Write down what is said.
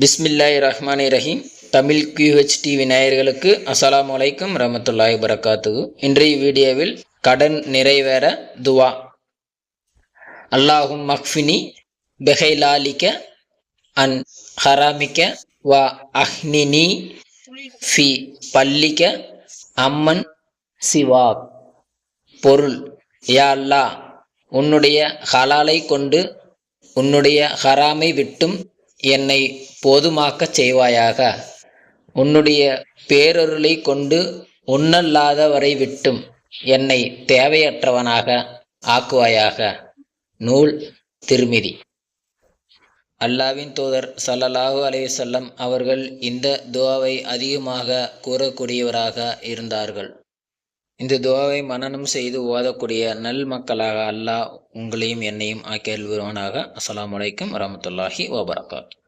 பிஸ்மில்லாஹிர்ரஹ்மானிர்ரஹீம். Tamil QH TV நேயர்களுக்கு அஸ்ஸலாமு அலைக்கும் ரஹ்மத்துல்லாஹி வபரகாத்துஹு. இன்றைய வீடியோவில் கடன் நிறைவேற துவா. அல்லாஹும் மக்ஃபினி பெஹைலாலிக்க அன் ஹராமிக்க வ அஹ்னினி ஃபி பல்லிக்க அம்மன் சிவாக். பொருள்: யா அல்லாஹ், உன்னுடைய ஹலாலை கொண்டு உன்னுடைய ஹராமை விட்டும் என்னை போதுமாக்கச் செய்வாயாக. உன்னுடைய பேரருளை கொண்டு உன்னல்லாதவரை விட்டும் என்னை தேவையற்றவனாக ஆக்குவாயாக. நூல் திர்மிதி. அல்லாஹ்வின் தூதர் ஸல்லல்லாஹு அலைஹி வஸல்லம் அவர்கள் இந்த துஆவை அதிகமாக கூறக்கூடியவராக இருந்தார்கள். இந்த துஆவை மனனம் செய்து ஓதக்கூடிய நல் மக்களாக அல்லாஹ் உங்களையும் என்னையும் ஆக்கி அருள்வானாக. அஸ்ஸலாமு அலைக்கும் வரஹ்மத்துல்லாஹி வபரகாத்துஹு.